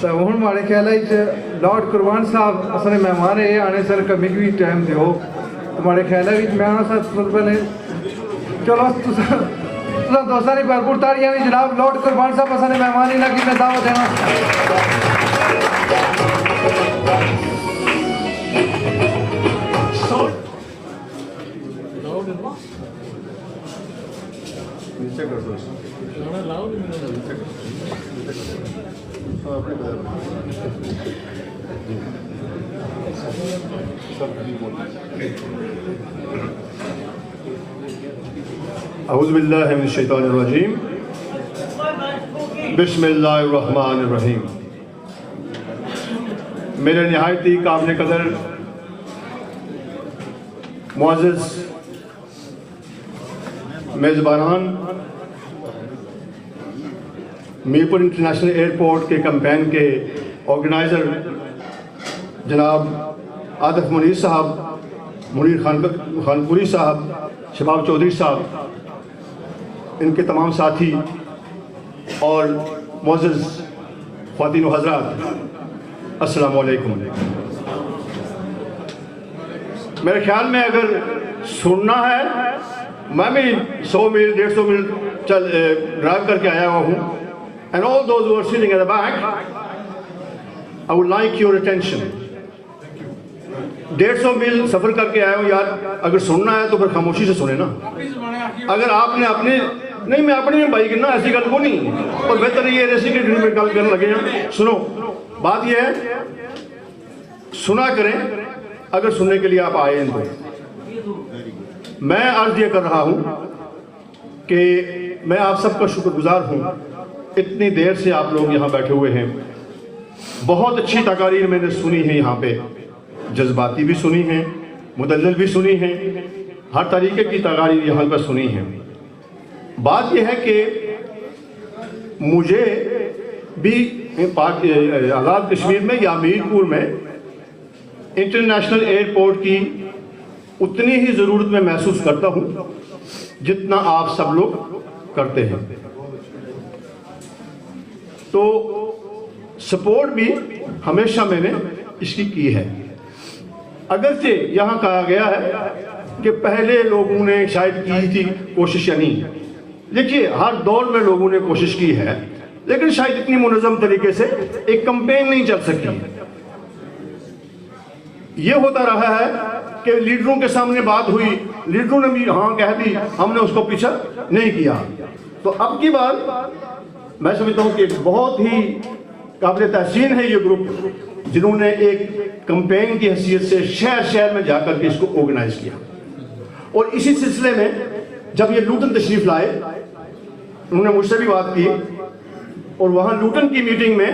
تو ہوں ہمارے خیال ہے لارڈ قربان صاحب اصل مہمان ہے آنے سر کمی بھی ٹائم دیو تمہارے خیال ہے میں آنا سر پہلے چلو دوستان کی بھرپور تاڑیاں بھی جناب لارڈ قربان صاحب اصل مہمان ہی لگی میں دعوت دینا اعوذ باللہ من الشیطان الرجیم بسم اللہ الرحمن الرحیم میرے نہایت ہی قابل قدر معزز میزبانان میرپور انٹرنیشنل ایئرپورٹ کے کمپین کے آرگنائزر جناب عاطف منیر صاحب، منیر خانپوری صاحب، شباب چودھری صاحب، ان کے تمام ساتھی اور معزز خواتین و حضرات، السلام علیکم۔ میرے خیال میں اگر سننا ہے، میں بھی 100 میل 150 میل ڈرائیو کر کے آیا ہوا ہوں، and all those who are sitting at the back, I would like your attention. 150 میل سفر کر کے آیا ہوں یار، اگر سننا ہے تو پھر خاموشی سے سنیں نا۔ اگر آپ نے اپنے نہیں میں اپنے میں بھائی کرنا ایسی گل کو نہیں، اور بہتر یہ ایسی کہ میں گل کرنے لگے ہیں۔ سنو، بات یہ ہے سنا کریں اگر سننے کے لیے آپ آئے ہیں تو۔ میں عرض یہ کر رہا ہوں کہ میں آپ سب کا شکر گزار ہوں، اتنی دیر سے آپ لوگ یہاں بیٹھے ہوئے ہیں۔ بہت اچھی تقاریر میں نے سنی ہے، یہاں پہ جذباتی بھی سنی ہیں، مدلل بھی سنی ہیں، ہر طریقے کی تقاریر یہاں پر سنی ہیں۔ بات یہ ہے کہ مجھے بھی آزاد کشمیر میں یا میرپور میں انٹرنیشنل ایئرپورٹ کی اتنی ہی ضرورت میں محسوس کرتا ہوں جتنا آپ سب لوگ کرتے ہیں۔ تو سپورٹ بھی ہمیشہ میں نے اس کی ہے، اگرچہ یہاں کہا گیا ہے کہ پہلے لوگوں نے شاید کی تھی کوشش، یا نہیں، دیکھیے ہر دور میں لوگوں نے کوشش کی ہے، لیکن شاید اتنی منظم طریقے سے ایک کمپین نہیں چل سکی۔ یہ ہوتا رہا ہے کہ لیڈروں کے سامنے بات ہوئی، لیڈروں نے بھی ہاں کہہ دی، ہم نے اس کو پیچھا نہیں کیا۔ تو اب کی بات میں سمجھتا ہوں کہ بہت ہی قابل تحسین ہے یہ گروپ، جنہوں نے ایک کمپین کی حیثیت سے شہر شہر میں جا کر کے اس کو آرگنائز کیا۔ اور اسی سلسلے میں جب یہ لوٹن تشریف لائے، انہوں نے مجھ سے بھی بات کی، اور وہاں لوٹن کی میٹنگ میں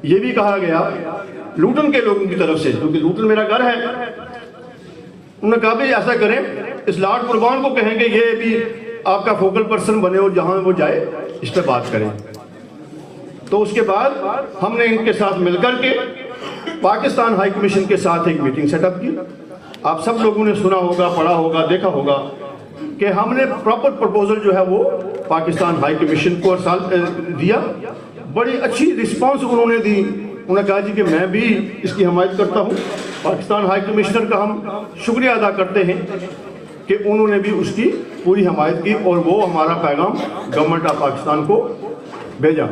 یہ بھی کہا گیا لوٹن کے لوگوں کی طرف سے، کیونکہ لوٹن میرا گھر ہے، انہوں نے کہا بھی ایسا کریں، اس لارڈ قربان کو کہیں کہ یہ بھی آپ کا فوکل پرسن بنے اور جہاں وہ جائے اس پہ بات کریں۔ تو اس کے بعد ہم نے ان کے ساتھ مل کر کے پاکستان ہائی کمیشن کے ساتھ ایک میٹنگ سیٹ اپ کی۔ آپ سب لوگوں نے سنا ہوگا، پڑھا ہوگا، دیکھا ہوگا کہ ہم نے پراپر پرپوزل جو ہے وہ پاکستان ہائی کمیشن کو دیا۔ بڑی اچھی رسپانس انہوں نے دی، انہوں نے کہا جی کہ میں بھی اس کی حمایت کرتا ہوں۔ پاکستان ہائی کمشنر کا ہم شکریہ ادا کرتے ہیں کہ انہوں نے بھی اس کی پوری حمایت کی، اور وہ ہمارا پیغام گورنمنٹ آف پاکستان کو بھیجا۔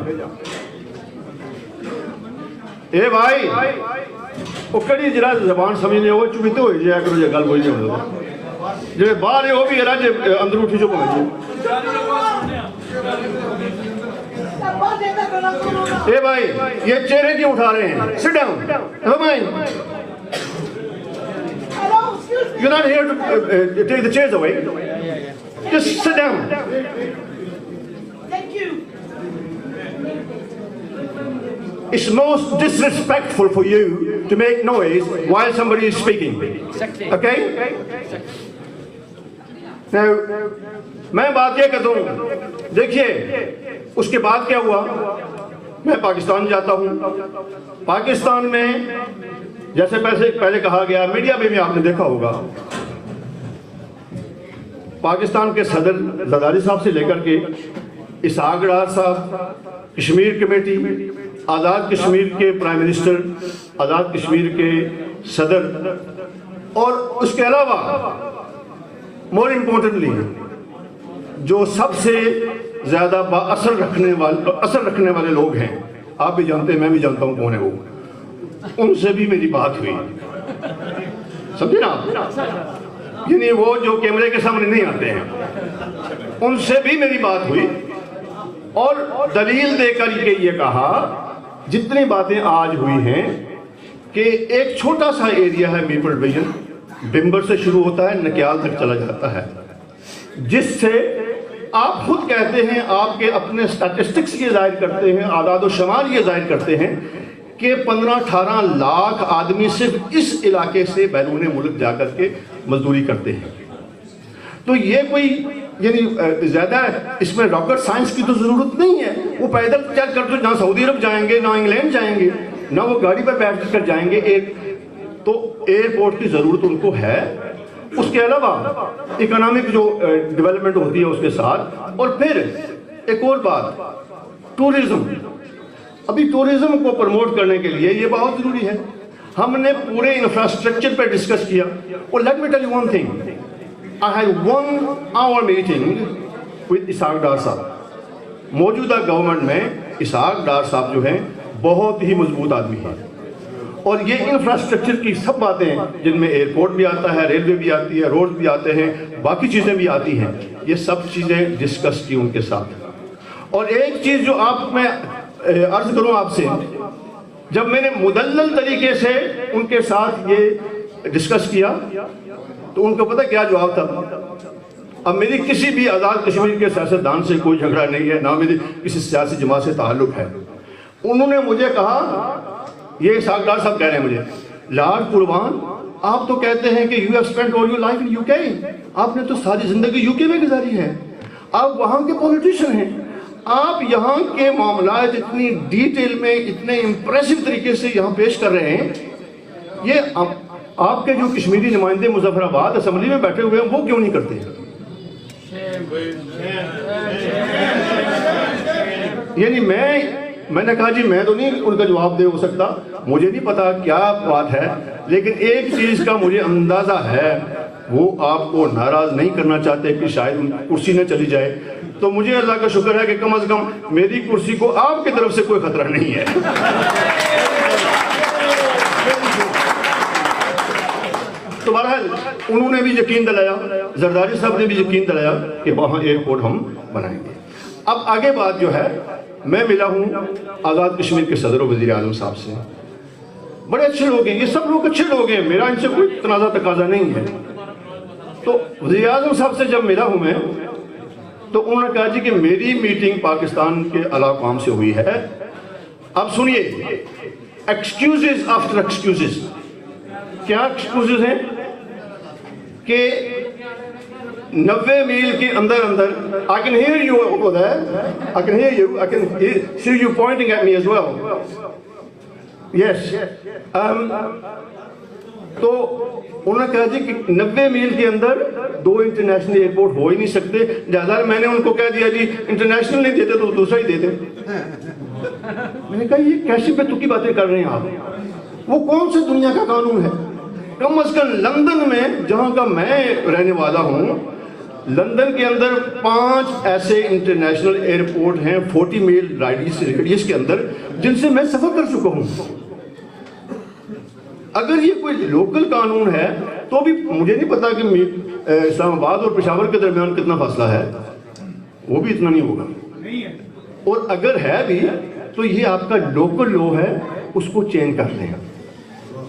اے بھائی وہ کڑی جرا زبان سمجھنے ہوئے چوبیتے ہوئے جایا کرو، یہ گل بولنے ہوئے جی باہر ہے وہ بھی راج اندر اٹھی جو پہنچے۔ اے بھائی یہ چہرے کیوں اٹھا رہے ہیں؟ sit down. Never mind. You're not here to take the chairs away. Just sit down. Thank you. It's most disrespectful for you to make noise while somebody is speaking. Okay? Now, میں بات یہ کہتا ہوں، دیکھیے اس کے بعد کیا ہوا، میں پاکستان جاتا ہوں۔ پاکستان میں جیسے پہلے کہا گیا، میڈیا میں بھی آپ نے دیکھا ہوگا، پاکستان کے صدر زرداری صاحب سے لے کر کے اسحاق ڈار صاحب، کشمیر کمیٹی، آزاد کشمیر کے پرائم منسٹر، آزاد کشمیر کے صدر، اور اس کے علاوہ مور امپورٹنٹلی جو سب سے زیادہ اثر رکھنے والے لوگ ہیں، آپ بھی جانتے ہیں، میں بھی جانتا ہوں کون ہے وہ، ان سے بھی میری بات ہوئی. سمجھے نا آپ؟ یعنی وہ جو کیمرے کے سامنے نہیں آتے ہیں، ان سے بھی میری بات ہوئی اور دلیل دے کر یہ کہا جتنی باتیں آج ہوئی ہیں کہ ایک چھوٹا سا ایریا ہے میرپور ڈویژن، بمبر سے شروع ہوتا ہے نکیال تک چلا جاتا ہے، جس سے آپ خود کہتے ہیں، آپ کے اپنے سٹیٹسٹکس یہ ظاہر کرتے ہیں، اعداد و شمار یہ ظاہر کرتے ہیں کہ 15-18 لاکھ آدمی صرف اس علاقے سے بیرون ملک جا کر کے مزدوری کرتے ہیں. تو یہ کوئی یعنی زیادہ اس میں راکٹ سائنس کی تو ضرورت نہیں ہے. وہ پیدل چل کر تو نہ سعودی عرب جائیں گے، نہ انگلینڈ جائیں گے، نہ وہ گاڑی پر بیٹھ کر جائیں گے. تو ایئرپورٹ کی ضرورت ان کو ہے. اس کے علاوہ اکنامک جو ڈیولپمنٹ ہوتی ہے اس کے ساتھ. اور پھر ایک اور بات، ٹورزم. ابھی ٹورزم کو پروموٹ کرنے کے لیے یہ بہت ضروری ہے. ہم نے پورے انفراسٹرکچر پہ ڈسکس کیا. اور let me tell you one thing, I had 1 hour meeting with Ishaq Dar صاحب. موجودہ گورنمنٹ میں اسحاق ڈار صاحب جو ہیں بہت ہی مضبوط آدمی ہیں، اور یہ انفراسٹرکچر کی سب باتیں جن میں ایئرپورٹ بھی آتا ہے، ریلوے بھی آتی ہے، روڈ بھی آتے ہیں، باقی چیزیں بھی آتی ہیں، یہ سب چیزیں ڈسکس کی ان کے ساتھ. اور ایک چیز جو آپ میں عرض کروں آپ سے، جب میں نے مدلل طریقے سے ان کے ساتھ یہ ڈسکس کیا تو ان کو پتہ کیا جواب تھا؟ اب میری کسی بھی آزاد کشمیر کے سیاستدان سے کوئی جھگڑا نہیں ہے، نہ میری کسی سیاسی جماعت سے تعلق ہے. انہوں نے مجھے کہا، یہ اسحاق ڈار صاحب کہہ رہے ہیں مجھے، لارڈ قربان آپ تو کہتے ہیں کہ you have spent all your life in you کے، آپ نے تو ساری زندگی یو کے میں گزاری ہے، آپ وہاں کے پولیٹیشین ہیں، آپ یہاں کے معاملات اتنی ڈیٹیل میں اتنے امپریسو طریقے سے یہاں پیش کر رہے ہیں. یہ آپ کے جو کشمیری نمائندے مظفر آباد اسمبلی میں بیٹھے ہوئے ہیں وہ کیوں نہیں کرتے؟ یعنی میں نے کہا جی میں تو نہیں ان کا جواب دے ہو سکتا، مجھے نہیں پتا کیا بات ہے، لیکن ایک چیز کا مجھے اندازہ ہے، وہ آپ کو ناراض نہیں کرنا چاہتے کہ شاید ان کی کرسی نہ چلی جائے. تو مجھے اللہ کا شکر ہے کہ کم از کم میری کرسی کو آپ کی طرف سے کوئی خطرہ نہیں ہے. تو بہرحال انہوں نے بھی یقین دلایا، زرداری صاحب نے بھی یقین دلایا کہ وہاں ایئرپورٹ ہم بنائیں گے. اب آگے بات جو ہے، میں ملا ہوں آزاد کشمیر کے صدر و وزیر اعظم صاحب سے. بڑے اچھے لوگ ہیں، یہ سب لوگ اچھے لوگ ہیں، میرا ان سے کوئی تنازع تقاضا نہیں ہے. تو وزیر اعظم صاحب سے جب ملا ہوں میں تو انہوں نے کہا جی کہ میری میٹنگ پاکستان کے اعلیٰ حکام سے ہوئی ہے. اب سنیے، ایکسکیوزز آفٹر ایکسکیوزز. کیا ایکسکیوزز ہیں کہ 90 میل کے اندر I can hear you over there, I can hear you, I can see you pointing at me as well. Yes. تو انہوں نے کہا جی کہ 90 میل کے اندر 2 انٹرنیشنل ایئرپورٹ ہو ہی نہیں سکتے، لہٰذا میں نے ان کو کہہ دیا جی انٹرنیشنل نہیں دیتے تو دوسرا ہی دے دیں. میں نے کہا یہ کیسی بے تکی باتیں کر رہے ہیں آپ؟ وہ کون سے دنیا کا قانون ہے؟ کم از کم لندن میں جہاں کا میں رہنے والا ہوں، لندن کے اندر 5 ایسے انٹرنیشنل ایئرپورٹ ہیں 40 میل ریڈیس کے اندر، جن سے میں سفر کر چکا ہوں. اگر یہ کوئی لوکل قانون ہے تو بھی مجھے نہیں پتا کہ اسلام آباد اور پشاور کے درمیان کتنا فاصلہ ہے، وہ بھی اتنا نہیں ہوگا. اور اگر ہے بھی تو یہ آپ کا لوکل لا ہے، اس کو چینج کر لیں.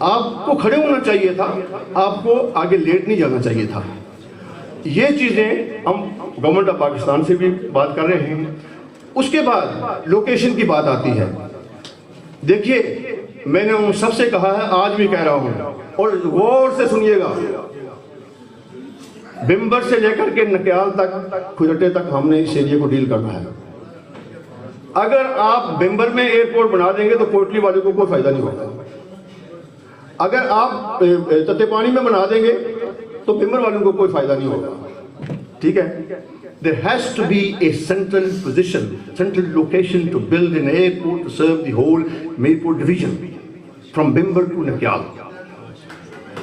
آپ کو کھڑے ہونا چاہیے تھا، آپ کو آگے لیٹ نہیں جانا چاہیے تھا. یہ چیزیں ہم گورنمنٹ آف پاکستان سے بھی بات کر رہے ہیں. اس کے بعد لوکیشن کی بات آتی ہے. دیکھیے میں نے ان سب سے کہا ہے، آج بھی کہہ رہا ہوں، اور غور سے سنیے گا، بمبر سے لے کر کے نکیال تک، کھجٹے تک ہم نے اس ایریے کو ڈیل کرنا ہے. اگر آپ بمبر میں ایئرپورٹ بنا دیں گے تو کوٹلی والے کو کوئی فائدہ نہیں ہوگا. اگر آپ تتے پانی میں بنا دیں گے تو بمبر والوں کو کوئی فائدہ نہیں ہوگا. ٹھیک ہے. there has to be a central position, central location to build an airport to serve the whole Mirpur division from Bimber to Nakyal.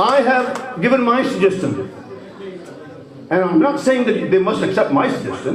I have given my suggestion and I'm not saying that they must accept my suggestion.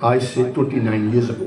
I say 29 years ago.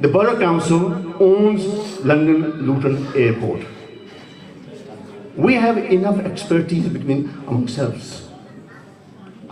The Borough Council owns London Luton Airport. We have enough expertise between ourselves.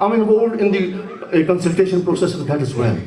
I'm involved in the consultation process of that as well.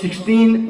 16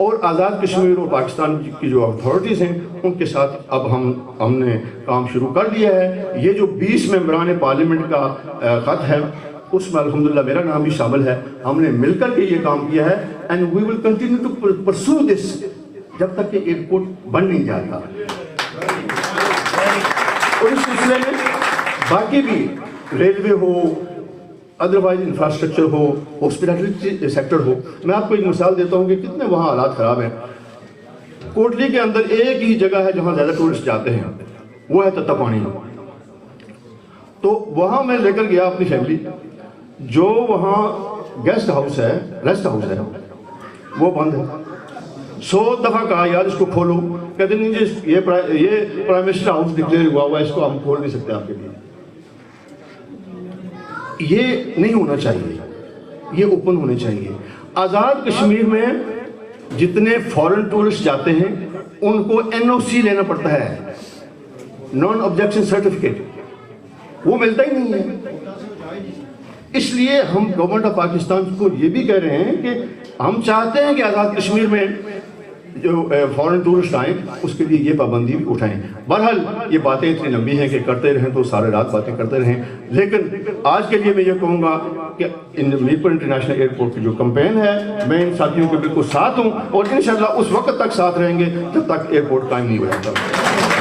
اور آزاد کشمیر اور پاکستان کی جو authorities ہیں ان کے ساتھ اب ہم نے کام شروع کر دیا ہے. یہ جو 20 ممبران پارلیمنٹ کا خط ہے اس میں الحمدللہ میرا نام بھی شامل ہے. ہم نے مل کر کے یہ کام کیا ہے and we will continue to pursue this جب تک کہ ایئرپورٹ بن نہیں جاتا. اور اس سلسلے میں باقی بھی ریلوے ہو, ادروائز انفراسٹرکچر ہو, ہاسپٹلٹی سیکٹر ہو. میں آپ کو ایک مثال دیتا ہوں کہ کتنے وہاں حالات خراب ہیں. کوٹلی کے اندر ایک ہی جگہ ہے جہاں زیادہ ٹورسٹ جاتے ہیں, وہ ہے تتا پانی. تو وہاں میں لے کر گیا اپنی فیملی. جو وہاں گیسٹ ہاؤس ہے, ریسٹ ہاؤس ہے, وہ بند ہے. 100 دفعہ کہا یار اس کو کھولو, کہتے نہیں جی یہ پرائم منسٹر ہاؤس ڈکلیئر ہوا ہوا ہے, اس کو ہم کھول نہیں سکتے آپ کے لیے. یہ نہیں ہونا چاہیے, یہ اوپن ہونے چاہیے. آزاد کشمیر میں جتنے فورن ٹورسٹ جاتے ہیں ان کو NOC لینا پڑتا ہے, نان آبجیکشن سرٹیفکیٹ, وہ ملتا ہی نہیں ہے. اس لیے ہم گورنمنٹ آف پاکستان کو یہ بھی کہہ رہے ہیں کہ ہم چاہتے ہیں کہ آزاد کشمیر میں جو فورن ٹورسٹ آئیں اس کے لیے یہ پابندی بھی اٹھائیں. بہرحال یہ باتیں اتنی لمبی ہیں کہ کرتے رہیں تو سارے رات باتیں کرتے رہیں, لیکن آج کے لیے میں یہ کہوں گا کہ میرپور انٹرنیشنل ایئرپورٹ کی جو کمپین ہے میں ان ساتھیوں کے بالکل ساتھ ہوں, اور انشاءاللہ اس وقت تک ساتھ رہیں گے جب تک ایئرپورٹ قائم نہیں ہو جاتا.